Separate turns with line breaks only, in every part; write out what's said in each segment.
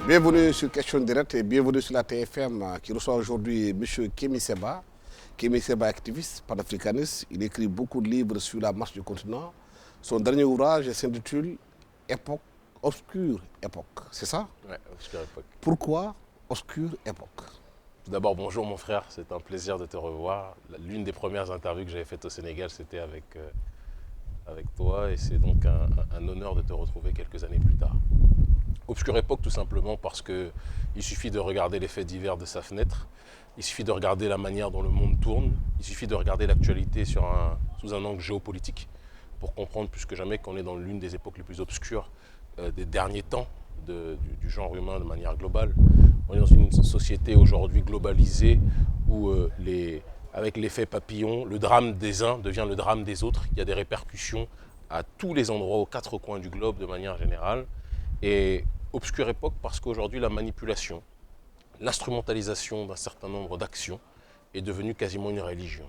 Bienvenue sur Question Directe et bienvenue sur la TFM qui reçoit aujourd'hui M. Kémi Séba. Kémi Séba est activiste, panafricaniste. Il écrit beaucoup de livres sur la marche du continent. Son dernier ouvrage s'intitule Époque, Obscure Époque. C'est ça?
Oui, Obscure Époque.
Pourquoi Obscure Époque?
Tout d'abord, bonjour mon frère, c'est un plaisir de te revoir. L'une des premières interviews que j'avais faites au Sénégal, c'était avec toi et c'est donc un honneur de te retrouver quelques années plus tard. Obscure Époque tout simplement parce qu'il suffit de regarder les faits divers de sa fenêtre, il suffit de regarder la manière dont le monde tourne, il suffit de regarder l'actualité sous un angle géopolitique pour comprendre plus que jamais qu'on est dans l'une des époques les plus obscures des derniers temps du genre humain de manière globale. On est dans une société aujourd'hui globalisée où avec l'effet papillon, le drame des uns devient le drame des autres. Il y a des répercussions à tous les endroits, aux quatre coins du globe de manière générale. Et obscure époque parce qu'aujourd'hui la manipulation, l'instrumentalisation d'un certain nombre d'actions est devenue quasiment une religion.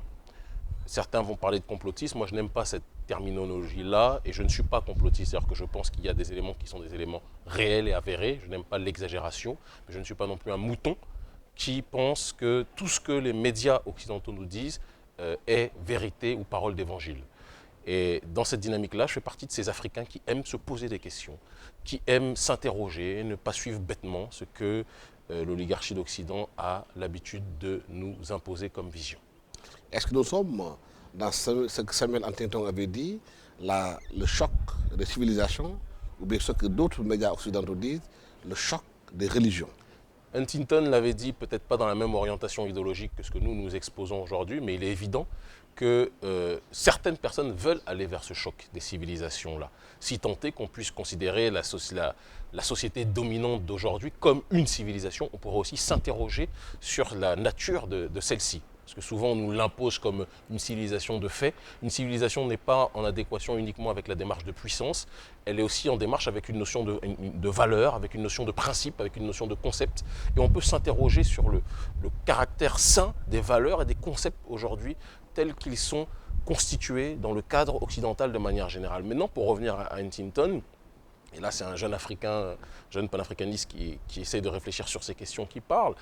Certains vont parler de complotisme, moi je n'aime pas cette terminologie-là et je ne suis pas complotiste, c'est-à-dire que je pense qu'il y a des éléments qui sont des éléments réels et avérés, je n'aime pas l'exagération, mais je ne suis pas non plus un mouton qui pense que tout ce que les médias occidentaux nous disent est vérité ou parole d'évangile. Et dans cette dynamique-là, je fais partie de ces Africains qui aiment se poser des questions, qui aiment s'interroger, ne pas suivre bêtement ce que l'oligarchie d'Occident a l'habitude de nous imposer comme vision.
Est-ce que nous sommes dans ce que Samuel Huntington avait dit, le choc des civilisations, ou bien ce que d'autres médias occidentaux disent, le choc des religions?
Huntington l'avait dit, peut-être pas dans la même orientation idéologique que ce que nous exposons aujourd'hui, mais il est évident que certaines personnes veulent aller vers ce choc des civilisations-là, si tant est qu'on puisse considérer la société dominante d'aujourd'hui comme une civilisation. On pourrait aussi s'interroger sur la nature de celle-ci. Parce que souvent on nous l'impose comme une civilisation de fait. Une civilisation n'est pas en adéquation uniquement avec la démarche de puissance, elle est aussi en démarche avec une notion de valeur, avec une notion de principe, avec une notion de concept. Et on peut s'interroger sur le caractère sain des valeurs et des concepts aujourd'hui tels qu'ils sont constitués dans le cadre occidental de manière générale. Maintenant, pour revenir à Huntington, et là c'est un jeune Africain, jeune panafricaniste qui essaie de réfléchir sur ces questions qui parle,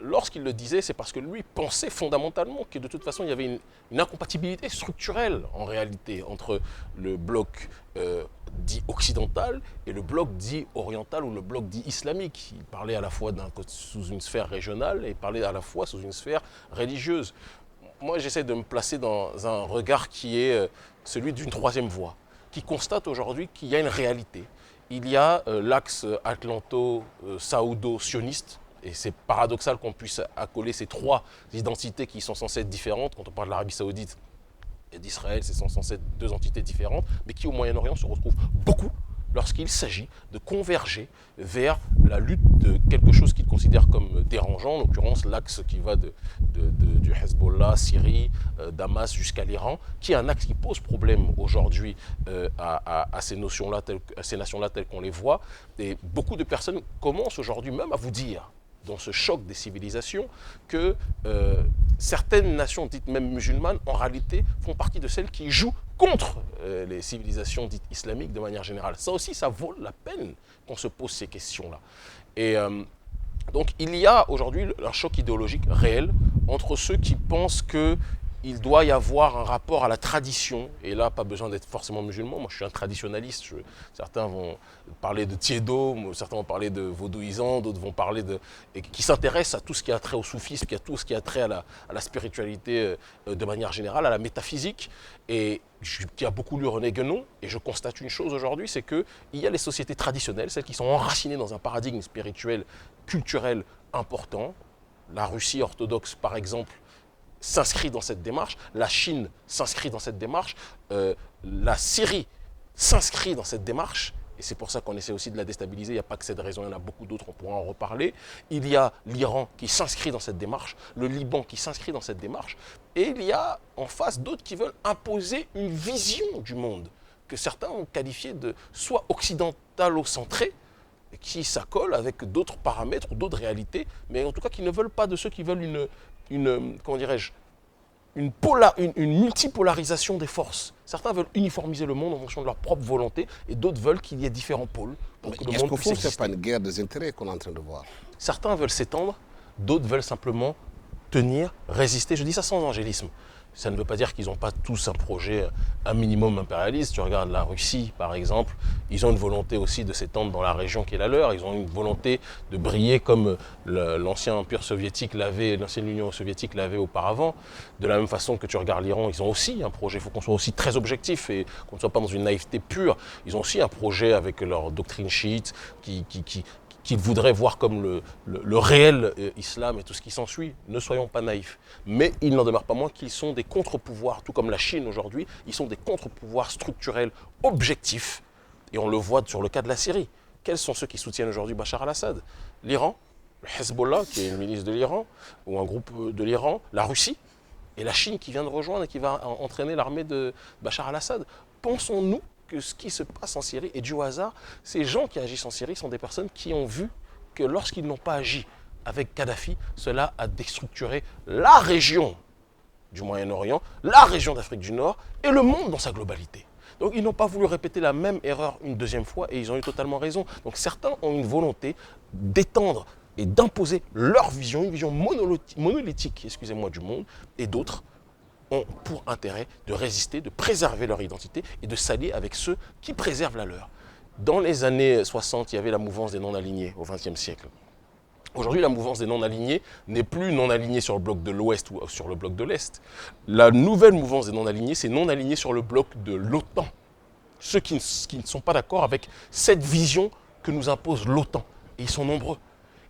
lorsqu'il le disait, c'est parce que lui pensait fondamentalement que de toute façon il y avait une incompatibilité structurelle en réalité entre le bloc dit occidental et le bloc dit oriental ou le bloc dit islamique. Il parlait à la fois sous une sphère régionale et il parlait à la fois sous une sphère religieuse. Moi, j'essaie de me placer dans un regard qui est celui d'une troisième voie, qui constate aujourd'hui qu'il y a une réalité. Il y a l'axe atlanto-saoudo-sioniste, et c'est paradoxal qu'on puisse accoler ces trois identités qui sont censées être différentes. Quand on parle de l'Arabie saoudite et d'Israël, c'est censé être deux entités différentes, mais qui au Moyen-Orient se retrouvent beaucoup lorsqu'il s'agit de converger vers la lutte de quelque chose qu'ils considèrent comme dérangeant, en l'occurrence l'axe qui va du Hezbollah, Syrie, Damas jusqu'à l'Iran, qui est un axe qui pose problème aujourd'hui à ces nations-là telles qu'on les voit. Et beaucoup de personnes commencent aujourd'hui même à vous dire, dans ce choc des civilisations, que certaines nations dites même musulmanes, en réalité, font partie de celles qui jouent contre les civilisations dites islamiques de manière générale. Ça aussi, ça vaut la peine qu'on se pose ces questions-là. Et donc, il y a aujourd'hui un choc idéologique réel entre ceux qui pensent qu'il doit y avoir un rapport à la tradition, et là, pas besoin d'être forcément musulman, moi je suis un traditionnaliste, certains vont parler de Tiédo, certains vont parler de vaudouisant, d'autres vont parler et qui s'intéressent à tout ce qui a trait au soufisme, à tout ce qui a trait à la spiritualité de manière générale, à la métaphysique, et qui a beaucoup lu René Guénon, et je constate une chose aujourd'hui, c'est qu'il y a les sociétés traditionnelles, celles qui sont enracinées dans un paradigme spirituel, culturel important. La Russie orthodoxe, par exemple, s'inscrit dans cette démarche, la Chine s'inscrit dans cette démarche, la Syrie s'inscrit dans cette démarche, et c'est pour ça qu'on essaie aussi de la déstabiliser, il n'y a pas que cette raison, il y en a beaucoup d'autres, on pourra en reparler. Il y a l'Iran qui s'inscrit dans cette démarche, le Liban qui s'inscrit dans cette démarche, et il y a en face d'autres qui veulent imposer une vision du monde, que certains ont qualifié de soit occidentalo-centrée, qui s'accolent avec d'autres paramètres, d'autres réalités, mais en tout cas qui ne veulent pas de ceux qui veulent comment dirais-je, une multipolarisation des forces. Certains veulent uniformiser le monde en fonction de leur propre volonté et d'autres veulent qu'il y ait différents pôles pour que le monde puisse exister.
Ce n'est pas une guerre des intérêts qu'on est en train de voir?
Certains veulent s'étendre, d'autres veulent simplement tenir, résister. Je dis ça sans angélisme. Ça ne veut pas dire qu'ils n'ont pas tous un projet, un minimum impérialiste. Tu regardes la Russie, par exemple, ils ont une volonté aussi de s'étendre dans la région qui est la leur. Ils ont une volonté de briller comme l'ancien empire soviétique l'avait, l'ancienne Union soviétique l'avait auparavant. De la même façon que tu regardes l'Iran, ils ont aussi un projet. Il faut qu'on soit aussi très objectif et qu'on ne soit pas dans une naïveté pure. Ils ont aussi un projet avec leur doctrine chiite qu'ils voudraient voir comme le réel islam et tout ce qui s'ensuit. Ne soyons pas naïfs. Mais il n'en demeure pas moins qu'ils sont des contre-pouvoirs, tout comme la Chine aujourd'hui, ils sont des contre-pouvoirs structurels objectifs. Et on le voit sur le cas de la Syrie. Quels sont ceux qui soutiennent aujourd'hui Bachar al-Assad? L'Iran, le Hezbollah, qui est une milice de l'Iran, ou un groupe de l'Iran, la Russie, et la Chine qui vient de rejoindre et qui va entraîner l'armée de Bachar al-Assad. Pensons-nous que ce qui se passe en Syrie est dû au hasard? Ces gens qui agissent en Syrie sont des personnes qui ont vu que lorsqu'ils n'ont pas agi avec Kadhafi, cela a déstructuré la région du Moyen-Orient, la région d'Afrique du Nord et le monde dans sa globalité. Donc ils n'ont pas voulu répéter la même erreur une deuxième fois et ils ont eu totalement raison. Donc certains ont une volonté d'étendre et d'imposer leur vision, une vision monolithique, excusez-moi, du monde, et d'autres ont pour intérêt de résister, de préserver leur identité et de s'allier avec ceux qui préservent la leur. Dans les années 60, il y avait la mouvance des non-alignés au XXe siècle. Aujourd'hui, la mouvance des non-alignés n'est plus non-alignée sur le bloc de l'Ouest ou sur le bloc de l'Est. La nouvelle mouvance des non-alignés, c'est non-alignés sur le bloc de l'OTAN. Ceux qui ne sont pas d'accord avec cette vision que nous impose l'OTAN. Et ils sont nombreux.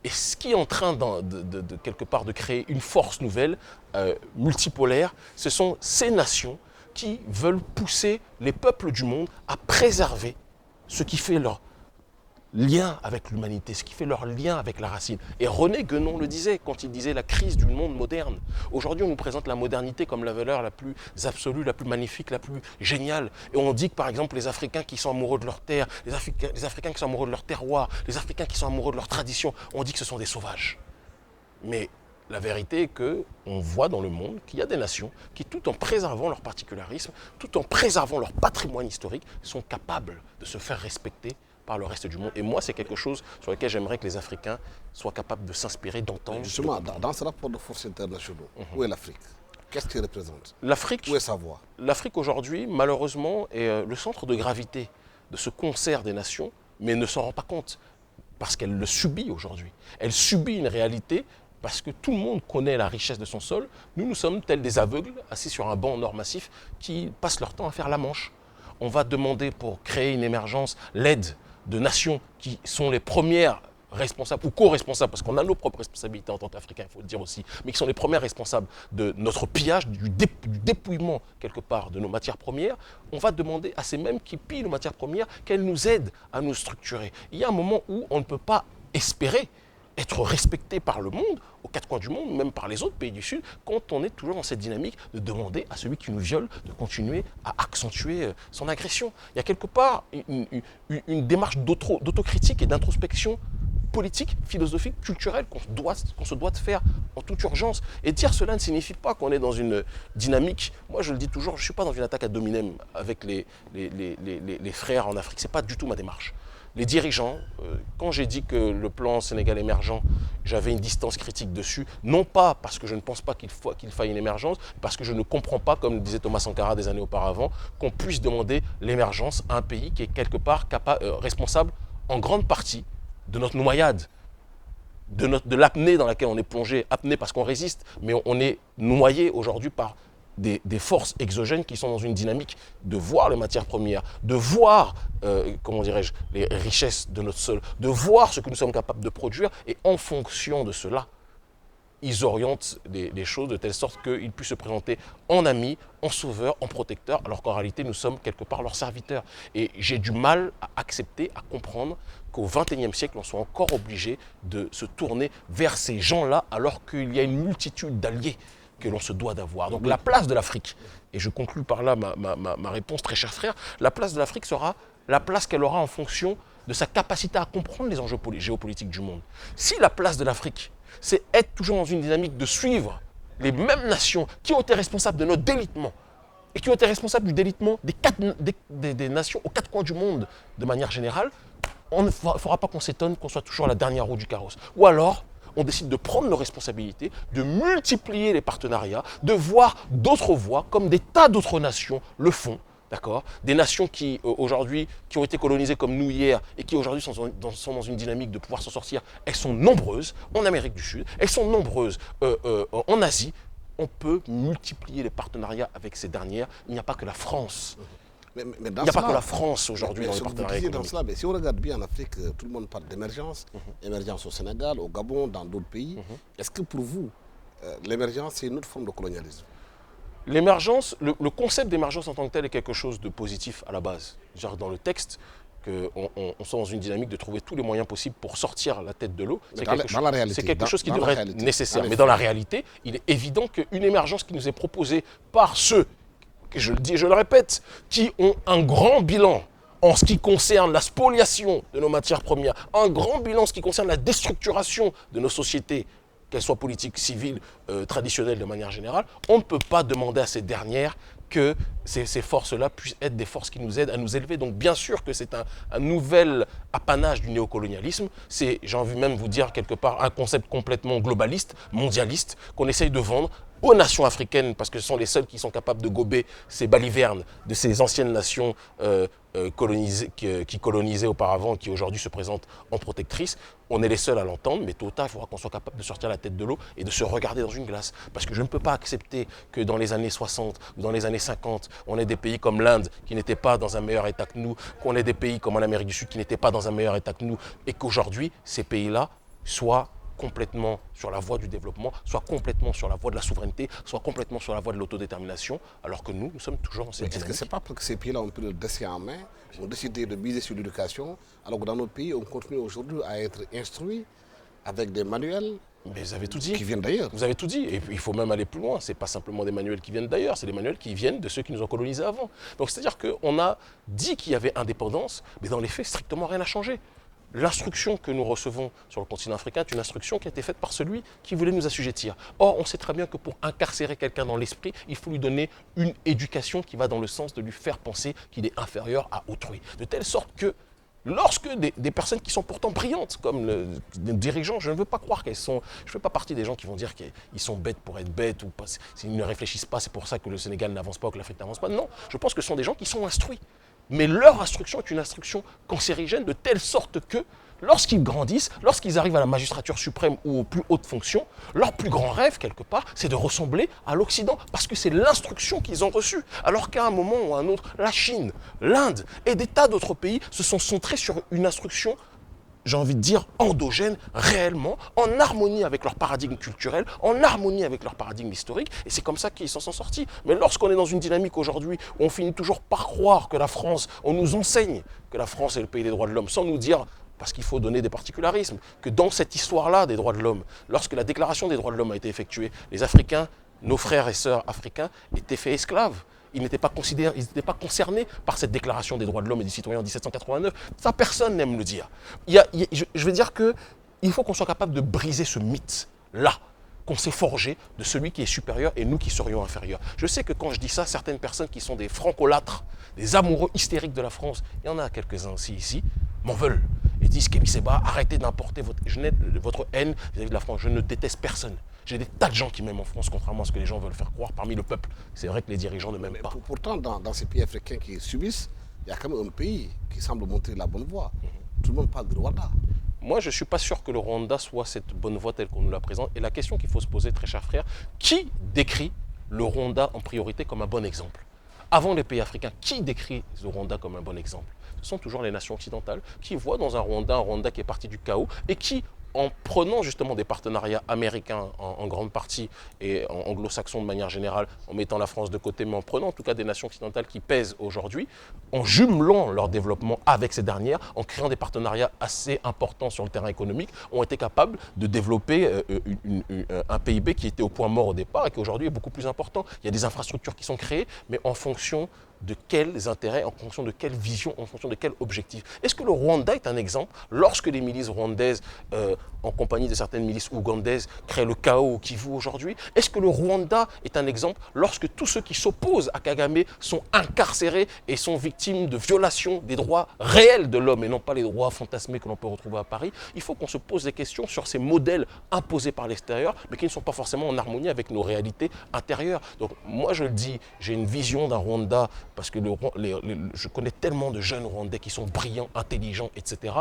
Et ce qui est en train de quelque part de créer une force nouvelle, multipolaire, ce sont ces nations qui veulent pousser les peuples du monde à préserver ce qui fait leur lien avec l'humanité, ce qui fait leur lien avec la racine. Et René Guénon le disait quand il disait la crise du monde moderne. Aujourd'hui, on nous présente la modernité comme la valeur la plus absolue, la plus magnifique, la plus géniale. Et on dit que par exemple les Africains qui sont amoureux de leur terre, les Africains qui sont amoureux de leur terroir, les Africains qui sont amoureux de leur tradition, on dit que ce sont des sauvages. Mais la vérité est qu'on voit dans le monde qu'il y a des nations qui, tout en préservant leur particularisme, tout en préservant leur patrimoine historique, sont capables de se faire respecter par le reste du monde. Et moi, c'est quelque chose sur lequel j'aimerais que les Africains soient capables de s'inspirer, d'entendre.
Justement, dans ce rapport de forces internationaux, où est l'Afrique? Qu'est-ce qu'il représente?
L'Afrique,
où est sa voix?
L'Afrique aujourd'hui, malheureusement, est le centre de gravité de ce concert des nations, mais ne s'en rend pas compte, parce qu'elle le subit aujourd'hui. Elle subit une réalité parce que tout le monde connaît la richesse de son sol. Nous sommes tels des aveugles, assis sur un banc en or massif, qui passent leur temps à faire la manche. On va demander pour créer une émergence l'aide de nations qui sont les premières responsables ou co-responsables, parce qu'on a nos propres responsabilités en tant qu'Africains, il faut le dire aussi, mais qui sont les premières responsables de notre pillage, du dépouillement quelque part de nos matières premières. On va demander à ces mêmes qui pillent nos matières premières qu'elles nous aident à nous structurer. Il y a un moment où on ne peut pas espérer être respecté par le monde, aux quatre coins du monde, même par les autres pays du Sud, quand on est toujours dans cette dynamique de demander à celui qui nous viole de continuer à accentuer son agression. Il y a quelque part une démarche d'autocritique et d'introspection politique, philosophique, culturelle qu'on se doit de faire en toute urgence. Et dire cela ne signifie pas qu'on est dans une dynamique, moi je le dis toujours, je ne suis pas dans une attaque ad hominem avec les frères en Afrique, ce n'est pas du tout ma démarche. Les dirigeants, quand j'ai dit que le plan Sénégal émergent, j'avais une distance critique dessus, non pas parce que je ne pense pas qu'il faille une émergence, parce que je ne comprends pas, comme le disait Thomas Sankara des années auparavant, qu'on puisse demander l'émergence à un pays qui est quelque part responsable en grande partie de notre noyade, de l'apnée dans laquelle on est plongé, apnée parce qu'on résiste, mais on est noyé aujourd'hui par des forces exogènes qui sont dans une dynamique de voir les matières premières, de voir, comment dirais-je, les richesses de notre sol, de voir ce que nous sommes capables de produire, et en fonction de cela, ils orientent les choses de telle sorte qu'ils puissent se présenter en amis, en sauveurs, en protecteurs, alors qu'en réalité, nous sommes quelque part leurs serviteurs. Et j'ai du mal à accepter, à comprendre qu'au XXIe siècle, on soit encore obligé de se tourner vers ces gens-là, alors qu'il y a une multitude d'alliés que l'on se doit d'avoir. Donc la place de l'Afrique, et je conclus par là ma réponse, très cher frère, la place de l'Afrique sera la place qu'elle aura en fonction de sa capacité à comprendre les enjeux géopolitiques du monde. Si la place de l'Afrique, c'est être toujours dans une dynamique de suivre les mêmes nations qui ont été responsables de notre délitement et qui ont été responsables du délitement des nations aux quatre coins du monde de manière générale, il ne faudra pas qu'on s'étonne qu'on soit toujours à la dernière roue du carrosse. Ou alors, on décide de prendre nos responsabilités, de multiplier les partenariats, de voir d'autres voies, comme des tas d'autres nations le font. D'accord ? Des nations qui, aujourd'hui, qui ont été colonisées comme nous hier et qui aujourd'hui sont dans une dynamique de pouvoir s'en sortir, elles sont nombreuses en Amérique du Sud, elles sont nombreuses en Asie. On peut multiplier les partenariats avec ces dernières. Il n'y a pas que la France.
Mais
il n'y a pas que la France aujourd'hui dans les partenariats économiques.
Mais si on regarde bien en Afrique, tout le monde parle d'émergence. Émergence au Sénégal, au Gabon, dans d'autres pays. Est-ce que pour vous, l'émergence, c'est une autre forme de colonialisme?
L'émergence, le concept d'émergence en tant que tel est quelque chose de positif à la base. Genre dans le texte, on soit dans une dynamique de trouver tous les moyens possibles pour sortir la tête de l'eau. C'est quelque chose qui devrait être nécessaire. Mais dans la réalité, il est évident qu'une émergence qui nous est proposée par ceux, je le dis et je le répète, qui ont un grand bilan en ce qui concerne la spoliation de nos matières premières, un grand bilan en ce qui concerne la déstructuration de nos sociétés, qu'elles soient politiques, civiles, traditionnelles de manière générale, on ne peut pas demander à ces dernières que ces forces-là puissent être des forces qui nous aident à nous élever. Donc bien sûr que c'est un nouvel apanage du néocolonialisme. C'est, j'ai envie même de vous dire quelque part, un concept complètement globaliste, mondialiste, qu'on essaye de vendre aux nations africaines, parce que ce sont les seules qui sont capables de gober ces balivernes de ces anciennes nations qui colonisaient auparavant, qui aujourd'hui se présentent en protectrices. On est les seuls à l'entendre, mais tôt ou tard, il faudra qu'on soit capable de sortir la tête de l'eau et de se regarder dans une glace. Parce que je ne peux pas accepter que dans les années 60 ou dans les années 50, on ait des pays comme l'Inde qui n'étaient pas dans un meilleur état que nous, qu'on ait des pays comme en Amérique du Sud qui n'étaient pas dans un meilleur état que nous, et qu'aujourd'hui, ces pays-là soient complètement sur la voie du développement, soit complètement sur la voie de la souveraineté, soit complètement sur la voie de l'autodétermination, alors que nous sommes toujours dans cette dynamique. Est-ce
que ce n'est pas parce que ces pays-là ont pris le destin en main, ont décidé de miser sur l'éducation, alors que dans notre pays, on continue aujourd'hui à être instruit avec des manuels
mais vous avez tout dit.
Qui viennent d'ailleurs.
Vous avez tout dit. Et puis, il faut même aller plus loin. Ce n'est pas simplement des manuels qui viennent d'ailleurs, c'est des manuels qui viennent de ceux qui nous ont colonisés avant. Donc, c'est-à-dire qu'on a dit qu'il y avait indépendance, mais dans les faits, strictement rien n'a changé. L'instruction que nous recevons sur le continent africain est une instruction qui a été faite par celui qui voulait nous assujettir. Or, on sait très bien que pour incarcérer quelqu'un dans l'esprit, il faut lui donner une éducation qui va dans le sens de lui faire penser qu'il est inférieur à autrui. De telle sorte que lorsque des personnes qui sont pourtant brillantes, comme les dirigeants, je ne veux pas croire qu'elles sont... Je ne fais pas partie des gens qui vont dire qu'ils sont bêtes pour être bêtes, ou pas, s'ils ne réfléchissent pas, c'est pour ça que le Sénégal n'avance pas ou que l'Afrique n'avance pas. Non, je pense que ce sont des gens qui sont instruits. Mais leur instruction est une instruction cancérigène de telle sorte que, lorsqu'ils grandissent, lorsqu'ils arrivent à la magistrature suprême ou aux plus hautes fonctions, leur plus grand rêve, quelque part, c'est de ressembler à l'Occident, parce que c'est l'instruction qu'ils ont reçue. Alors qu'à un moment ou à un autre, la Chine, l'Inde et des tas d'autres pays se sont centrés sur une instruction, j'ai envie de dire, endogène, réellement, en harmonie avec leur paradigme culturel, en harmonie avec leur paradigme historique, et c'est comme ça qu'ils s'en sont sortis. Mais lorsqu'on est dans une dynamique aujourd'hui où on finit toujours par croire que la France, on nous enseigne que la France est le pays des droits de l'homme, sans nous dire, parce qu'il faut donner des particularismes, que dans cette histoire-là des droits de l'homme, lorsque la déclaration des droits de l'homme a été effectuée, les Africains, nos frères et sœurs africains, étaient faits esclaves. Ils n'étaient pas considérés, ils n'étaient pas concernés par cette déclaration des droits de l'homme et des citoyens en 1789. Ça, personne n'aime le dire. Je veux dire qu'il faut qu'on soit capable de briser ce mythe-là qu'on s'est forgé de celui qui est supérieur et nous qui serions inférieurs. Je sais que quand je dis ça, certaines personnes qui sont des francolâtres, des amoureux hystériques de la France, il y en a quelques-uns aussi ici, m'en veulent. Ils disent Kémy Séba, arrêtez d'importer votre haine vis-à-vis de la France. Je ne déteste personne. J'ai des tas de gens qui m'aiment en France, contrairement à ce que les gens veulent faire croire parmi le peuple. C'est vrai que les dirigeants ne m'aiment pas.
Pourtant, dans ces pays africains qui subissent, il y a quand même un pays qui semble montrer la bonne voie. Tout le monde parle de Rwanda.
Moi, je ne suis pas sûr que le Rwanda soit cette bonne voie telle qu'on nous la présente. Et la question qu'il faut se poser, très cher frère, qui décrit le Rwanda en priorité comme un bon exemple? Avant les pays africains, qui décrit le Rwanda comme un bon exemple? Ce sont toujours les nations occidentales qui voient dans un Rwanda qui est parti du chaos et qui, en prenant justement des partenariats américains en grande partie et anglo-saxons de manière générale, en mettant la France de côté, mais en prenant en tout cas des nations occidentales qui pèsent aujourd'hui, en jumelant leur développement avec ces dernières, en créant des partenariats assez importants sur le terrain économique, ont été capables de développer un PIB qui était au point mort au départ et qui aujourd'hui est beaucoup plus important. Il y a des infrastructures qui sont créées, mais en fonction de quels intérêts, en fonction de quelle vision, en fonction de quel objectif. Est-ce que le Rwanda est un exemple lorsque les milices rwandaises, en compagnie de certaines milices ougandaises, créent le chaos au Kivu aujourd'hui? Est-ce que le Rwanda est un exemple lorsque tous ceux qui s'opposent à Kagame sont incarcérés et sont victimes de violations des droits réels de l'homme et non pas les droits fantasmés que l'on peut retrouver à Paris? Il faut qu'on se pose des questions sur ces modèles imposés par l'extérieur, mais qui ne sont pas forcément en harmonie avec nos réalités intérieures. Donc moi je le dis, j'ai une vision d'un Rwanda, parce que je connais tellement de jeunes Rwandais qui sont brillants, intelligents, etc.,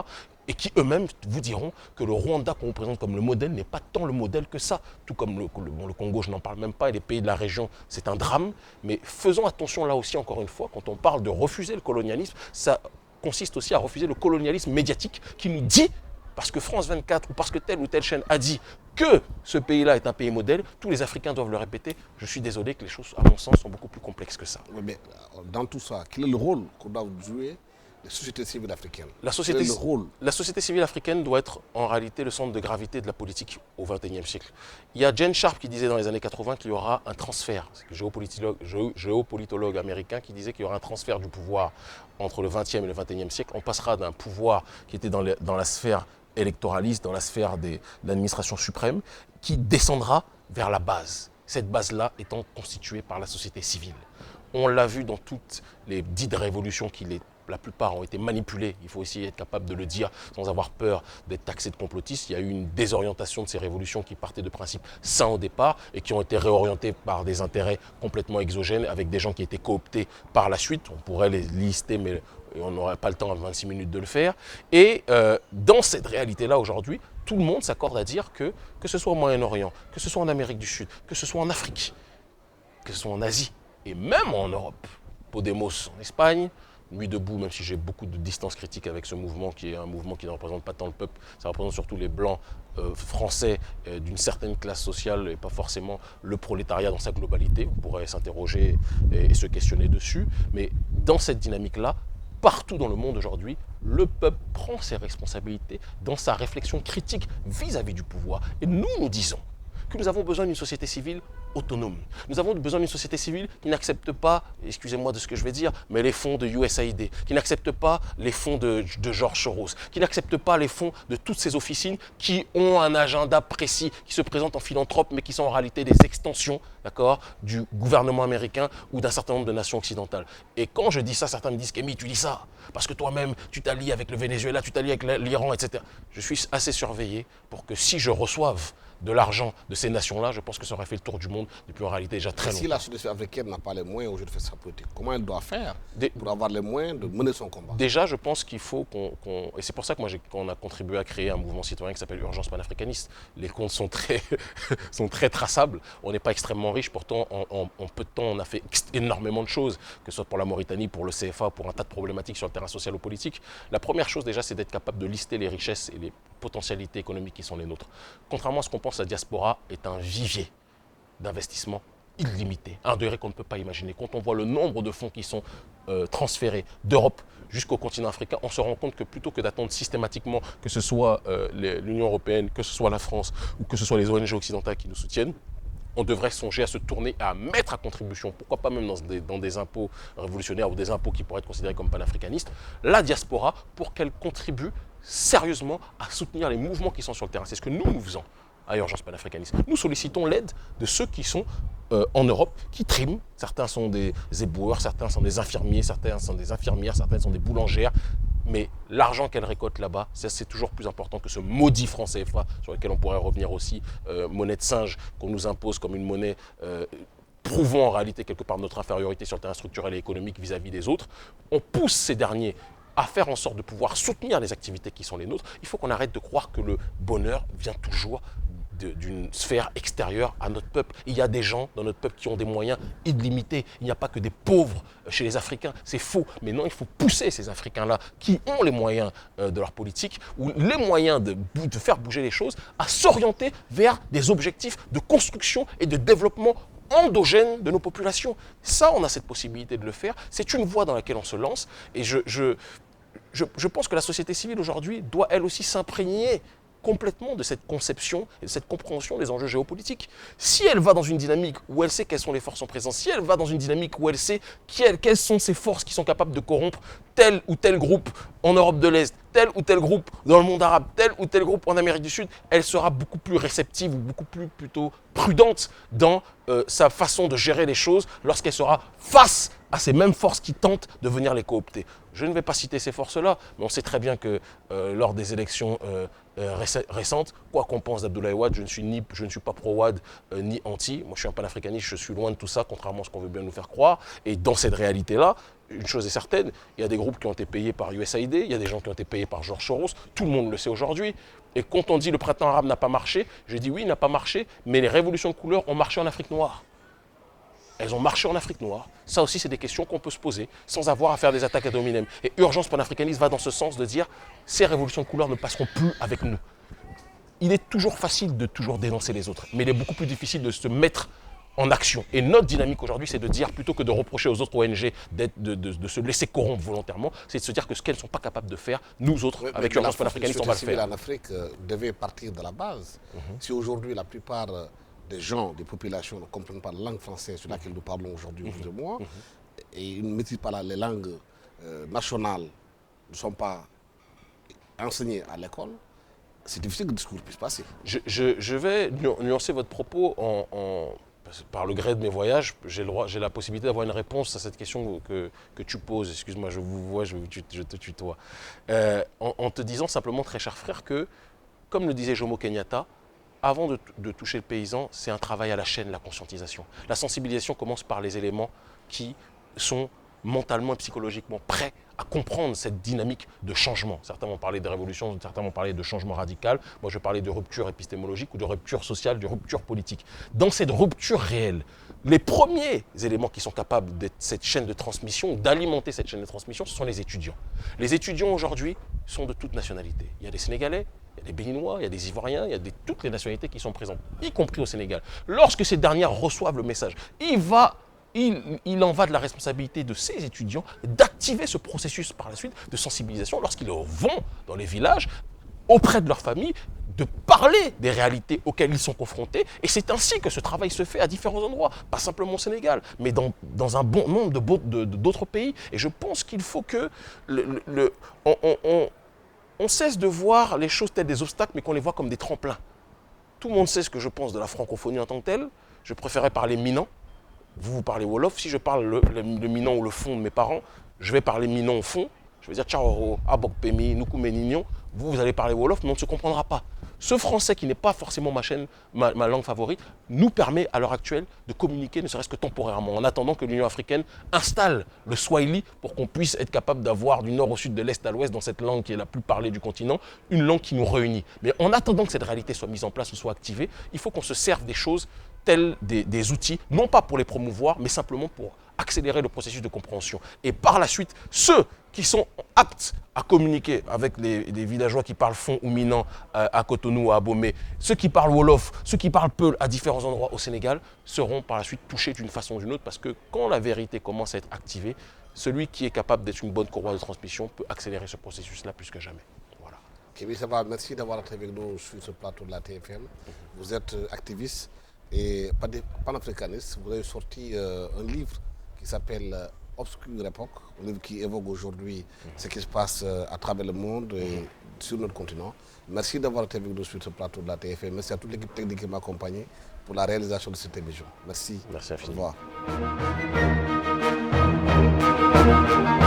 et qui eux-mêmes vous diront que le Rwanda qu'on vous présente comme le modèle n'est pas tant le modèle que ça. Tout comme le Congo, je n'en parle même pas, et les pays de la région, c'est un drame. Mais faisons attention là aussi, encore une fois, quand on parle de refuser le colonialisme, ça consiste aussi à refuser le colonialisme médiatique qui nous dit, parce que France 24 ou parce que telle ou telle chaîne a dit que ce pays-là est un pays modèle, tous les Africains doivent le répéter. Je suis désolé que les choses, à mon sens, sont beaucoup plus complexes que ça.
Oui, mais dans tout ça, quel est le rôle qu'on doit jouer les sociétés civiles africaines?
La société civile africaine doit être en réalité le centre de gravité de la politique au XXIe siècle. Il y a Jen Sharp qui disait dans les années 80 qu'il y aura un transfert, c'est le géopolitologue américain qui disait qu'il y aura un transfert du pouvoir entre le XXe et le XXIe siècle. On passera d'un pouvoir qui était dans la sphère électoraliste, dans la sphère de l'administration suprême, qui descendra vers la base. Cette base-là étant constituée par la société civile. On l'a vu dans toutes les dites révolutions la plupart ont été manipulées. Il faut aussi être capable de le dire sans avoir peur d'être taxé de complotiste. Il y a eu une désorientation de ces révolutions qui partaient de principes sains au départ et qui ont été réorientées par des intérêts complètement exogènes avec des gens qui étaient cooptés par la suite. On pourrait les lister, mais on n'aurait pas le temps en 26 minutes de le faire. Et dans cette réalité-là aujourd'hui, tout le monde s'accorde à dire que ce soit au Moyen-Orient, que ce soit en Amérique du Sud, que ce soit en Afrique, que ce soit en Asie et même en Europe. Podemos en Espagne, Nuit debout, même si j'ai beaucoup de distance critique avec ce mouvement, qui est un mouvement qui ne représente pas tant le peuple, ça représente surtout les blancs français d'une certaine classe sociale et pas forcément le prolétariat dans sa globalité. On pourrait s'interroger et se questionner dessus. Mais dans cette dynamique-là, partout dans le monde aujourd'hui, le peuple prend ses responsabilités dans sa réflexion critique vis-à-vis du pouvoir. Et nous disons que nous avons besoin d'une société civile autonome. Nous avons besoin d'une société civile qui n'accepte pas, excusez-moi de ce que je vais dire, mais les fonds de USAID, qui n'accepte pas les fonds de George Soros, qui n'accepte pas les fonds de toutes ces officines qui ont un agenda précis, qui se présentent en philanthropes, mais qui sont en réalité des extensions, d'accord, du gouvernement américain ou d'un certain nombre de nations occidentales. Et quand je dis ça, certains me disent « Kémy, tu dis ça parce que toi-même, tu t'allies avec le Venezuela, tu t'allies avec l'Iran, etc. » Je suis assez surveillé pour que si je reçoive de l'argent de ces nations-là, je pense que ça aurait fait le tour du monde depuis en réalité déjà très longtemps.
Si la société africaine n'a pas les moyens aujourd'hui de faire sa politique, comment elle doit faire pour avoir les moyens de mener son combat?
Déjà, je pense qu'il faut et c'est pour ça que moi, qu'on a contribué à créer un mouvement citoyen qui s'appelle Urgence panafricaniste. Les comptes sont très traçables. On n'est pas extrêmement riche, pourtant, en peu de temps, on a fait énormément de choses, que ce soit pour la Mauritanie, pour le CFA, pour un tas de problématiques sur le terrain social ou politique. La première chose, déjà, c'est d'être capable de lister les richesses et les potentialités économiques qui sont les nôtres. Contrairement à ce qu'on pense, la diaspora est un vivier d'investissement illimité, à un degré qu'on ne peut pas imaginer. Quand on voit le nombre de fonds qui sont transférés d'Europe jusqu'au continent africain, on se rend compte que plutôt que d'attendre systématiquement que ce soit l'Union européenne, que ce soit la France ou que ce soit les ONG occidentales qui nous soutiennent, on devrait songer à se tourner, à mettre à contribution, pourquoi pas même dans des impôts révolutionnaires ou des impôts qui pourraient être considérés comme panafricanistes, la diaspora pour qu'elle contribue sérieusement à soutenir les mouvements qui sont sur le terrain. C'est ce que nous faisons à Urgence panafricaniste. Nous sollicitons l'aide de ceux qui sont en Europe, qui triment. Certains sont des éboueurs, certains sont des infirmiers, certains sont des infirmières, certains sont des boulangères. Mais l'argent qu'elles récoltent là-bas, c'est toujours plus important que ce maudit franc CFA, sur lequel on pourrait revenir aussi, monnaie de singe qu'on nous impose comme une monnaie prouvant en réalité quelque part notre infériorité sur le terrain structurel et économique vis-à-vis des autres. On pousse ces derniers à faire en sorte de pouvoir soutenir les activités qui sont les nôtres. Il faut qu'on arrête de croire que le bonheur vient toujours d'une sphère extérieure à notre peuple. Il y a des gens dans notre peuple qui ont des moyens illimités. Il n'y a pas que des pauvres chez les Africains. C'est faux. Mais non, il faut pousser ces Africains-là qui ont les moyens de leur politique ou les moyens de faire bouger les choses à s'orienter vers des objectifs de construction et de développement endogène de nos populations. Ça, on a cette possibilité de le faire. C'est une voie dans laquelle on se lance. Et je pense que la société civile aujourd'hui doit elle aussi s'imprégner complètement de cette conception et de cette compréhension des enjeux géopolitiques. Si elle va dans une dynamique où elle sait quelles sont les forces en présence, si elle va dans une dynamique où elle sait quelles sont ces forces qui sont capables de corrompre tel ou tel groupe en Europe de l'Est, tel ou tel groupe dans le monde arabe, tel ou tel groupe en Amérique du Sud, elle sera beaucoup plus réceptive ou beaucoup plus plutôt prudente dans sa façon de gérer les choses lorsqu'elle sera face à ces mêmes forces qui tentent de venir les coopter. Je ne vais pas citer ces forces-là, mais on sait très bien que lors des élections récentes, quoi qu'on pense d'Abdoulaye Wade, je ne suis pas pro-Wade ni anti. Moi, je suis un panafricaniste, je suis loin de tout ça, contrairement à ce qu'on veut bien nous faire croire. Et dans cette réalité-là, une chose est certaine, il y a des groupes qui ont été payés par USAID, il y a des gens qui ont été payés par George Soros, tout le monde le sait aujourd'hui. Et quand on dit le printemps arabe n'a pas marché, je dis oui, il n'a pas marché, mais les révolutions de couleur ont marché en Afrique noire. Elles ont marché en Afrique noire. Ça aussi, c'est des questions qu'on peut se poser sans avoir à faire des attaques ad hominem. Et Urgence panafricaniste va dans ce sens de dire ces révolutions de couleur ne passeront plus avec nous. Il est toujours facile de toujours dénoncer les autres, mais il est beaucoup plus difficile de se mettre en action. Et notre dynamique aujourd'hui, c'est de dire, plutôt que de reprocher aux autres ONG de se laisser corrompre volontairement, c'est de se dire que ce qu'elles ne sont pas capables de faire, nous autres, avec Urgence panafricaniste, on va le faire.
En Afrique devait partir de la base. Si aujourd'hui, la plupart des gens, des populations ne comprennent pas la langue française sur laquelle nous parlons aujourd'hui, vous et moi, et ils ne maîtrisent pas les langues nationales, ne sont pas enseignées à l'école, c'est difficile que le discours puisse passer.
Je vais nuancer votre propos par le gré de mes voyages. J'ai la possibilité d'avoir une réponse à cette question que tu poses. Excuse-moi, je vous vois, je te tutoie. En te disant simplement, très cher frère, que, comme le disait Jomo Kenyatta, avant de toucher le paysan, c'est un travail à la chaîne, la conscientisation. La sensibilisation commence par les éléments qui sont mentalement et psychologiquement prêts à comprendre cette dynamique de changement. Certains vont parler de révolution, certains vont parler de changement radical. Moi, je vais parler de rupture épistémologique ou de rupture sociale, de rupture politique. Dans cette rupture réelle, les premiers éléments qui sont capables d'être cette chaîne de transmission, d'alimenter cette chaîne de transmission, ce sont les étudiants. Les étudiants aujourd'hui sont de toutes nationalités. Il y a des Sénégalais, il y a des Béninois, il y a des Ivoiriens, il y a toutes les nationalités qui sont présentes, y compris au Sénégal. Lorsque ces dernières reçoivent le message, il en va de la responsabilité de ces étudiants d'activer ce processus par la suite de sensibilisation lorsqu'ils vont dans les villages, auprès de leur famille, de parler des réalités auxquelles ils sont confrontés. Et c'est ainsi que ce travail se fait à différents endroits, pas simplement au Sénégal, mais dans un bon nombre d'autres pays. Et je pense qu'il faut que on cesse de voir les choses telles des obstacles, mais qu'on les voit comme des tremplins. Tout le monde sait ce que je pense de la francophonie en tant que telle. Je préférais parler minant. Vous parlez Wolof. Si je parle le minant ou le fond de mes parents, je vais parler minant au fond. Je vais dire Tchaoro, Abok Pemi, Nukume Nignon. Vous allez parler Wolof, mais on ne se comprendra pas. Ce français qui n'est pas forcément ma langue favorite nous permet à l'heure actuelle de communiquer, ne serait-ce que temporairement, en attendant que l'Union africaine installe le Swahili pour qu'on puisse être capable d'avoir du nord au sud, de l'est à l'ouest, dans cette langue qui est la plus parlée du continent, une langue qui nous réunit. Mais en attendant que cette réalité soit mise en place ou soit activée, il faut qu'on se serve des choses tels des outils, non pas pour les promouvoir, mais simplement pour accélérer le processus de compréhension. Et par la suite, ceux qui sont aptes à communiquer avec les villageois qui parlent fon ou minant à Cotonou, à Abomey, ceux qui parlent Wolof, ceux qui parlent Peul à différents endroits au Sénégal, seront par la suite touchés d'une façon ou d'une autre, parce que quand la vérité commence à être activée, celui qui est capable d'être une bonne courroie de transmission peut accélérer ce processus-là plus que jamais. Voilà.
Kémy Seba, merci d'avoir été avec nous sur ce plateau de la TFM. Vous êtes activiste et panafricaniste. Vous avez sorti un livre qui s'appelle Obscure époque, un livre qui évoque aujourd'hui ce qui se passe à travers le monde et sur notre continent. Merci d'avoir été avec nous sur ce plateau de la TFM. Merci à toute l'équipe technique qui m'a accompagné pour la réalisation de cette émission. Merci.
Merci infiniment.
Au revoir.